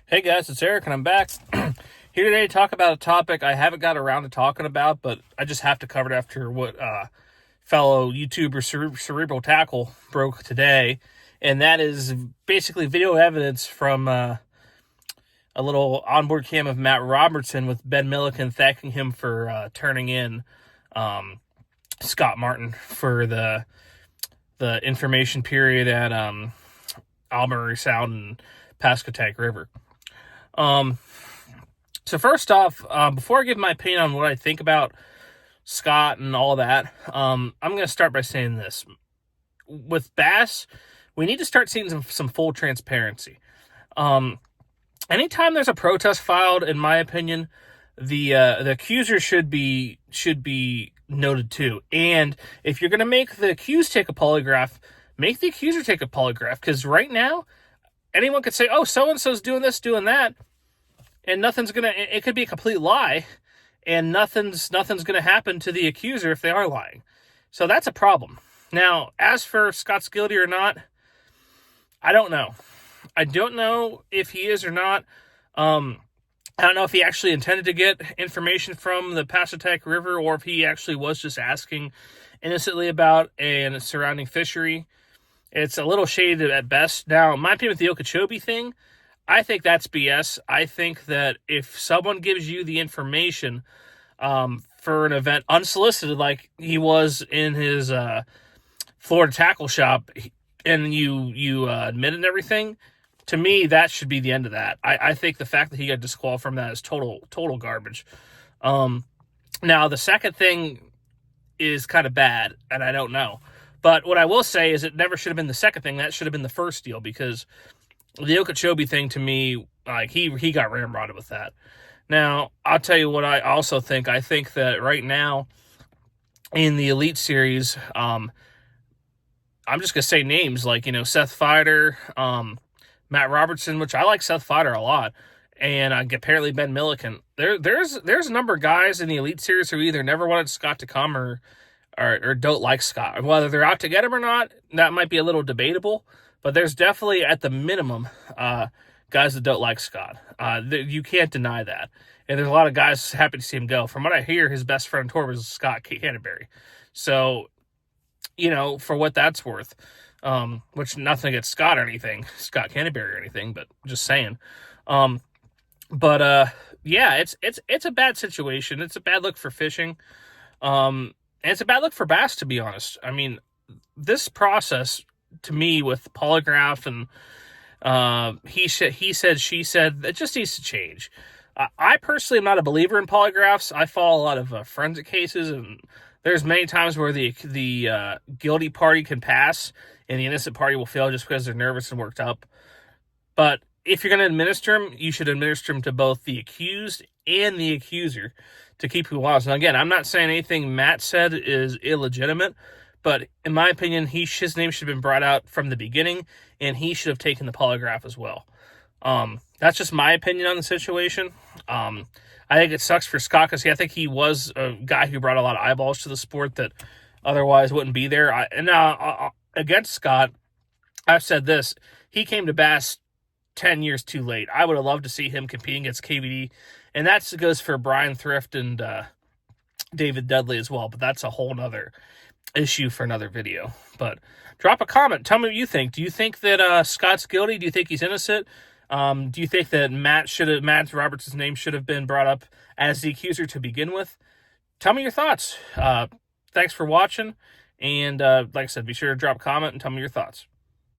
Hey guys, it's Eric and I'm back here today to talk about a topic I haven't got around to talking about, but I just have to cover it after what fellow YouTuber Cerebral Tackle broke today, and that is basically video evidence from a little onboard cam of Matt Robertson with Ben Milliken thanking him for turning in Scott Martin for the information period at Albury Sound and Pasquotank River. So first off, before I give my opinion on what I think about Scott and all that, I'm going to start by saying this. With Bass, we need to start seeing some full transparency. Anytime there's a protest filed, in my opinion, the accuser should be noted too. And if you're going to make the accused take a polygraph, make the accuser take a polygraph, because right now, anyone could say, oh, so-and-so's doing this, doing that, and it could be a complete lie, and nothing's going to happen to the accuser if they are lying. So that's a problem. Now, as for Scott's guilty or not, I don't know. I don't know if he is or not. I don't know if he actually intended to get information from the Pasquotank River, or if he actually was just asking innocently about a surrounding fishery. It's a little shaded at best. Now, my opinion with the Okeechobee thing, I think that's BS. I think that if someone gives you the information for an event unsolicited, like he was in his Florida tackle shop, and you admit it and everything, to me, that should be the end of that. I think the fact that he got disqualified from that is total garbage. Now, the second thing is kind of bad, and I don't know. But what I will say is it never should have been the second thing. That should have been the first deal, because the Okeechobee thing, to me, like he got ramrodded with that. Now, I'll tell you what I also think. I think that right now in the Elite Series, I'm just going to say names like, Seth Feider, Matt Robertson, which I like Seth Feider a lot, and apparently Ben Milliken. There's a number of guys in the Elite Series who either never wanted Scott to come or don't like Scott. Whether they're out to get him or not, that might be a little debatable, but there's definitely, at the minimum, guys that don't like Scott. You can't deny that. And there's a lot of guys happy to see him go. From what I hear, his best friend on tour was Scott Canterbury. So, for what that's worth, which nothing against Scott Scott Canterbury or anything, but just saying. Yeah, it's a bad situation. It's a bad look for fishing. And it's a bad look for bass, to be honest. I mean, this process, to me, with polygraph and he said, she said, it just needs to change. I personally am not a believer in polygraphs. I follow a lot of forensic cases, and there's many times where the guilty party can pass and the innocent party will fail just because they're nervous and worked up. But if you're going to administer them, you should administer them to both the accused and the accuser to keep people honest. Now, again, I'm not saying anything Matt said is illegitimate, but in my opinion, his name should have been brought out from the beginning, and he should have taken the polygraph as well. That's just my opinion on the situation. I think it sucks for Scott, because I think he was a guy who brought a lot of eyeballs to the sport that otherwise wouldn't be there. Against Scott, I've said this: he came to Bass 10 years too late. I would have loved to see him competing against KVD, and that goes for Brian Thrift and David Dudley as well, but that's a whole nother issue for another video. But drop a comment. Tell me what you think. Do you think that Scott's guilty? Do you think he's innocent? Do you think that Matt Robertson's name should have been brought up as the accuser to begin with? Tell me your thoughts. Thanks for watching, and like I said, be sure to drop a comment and tell me your thoughts.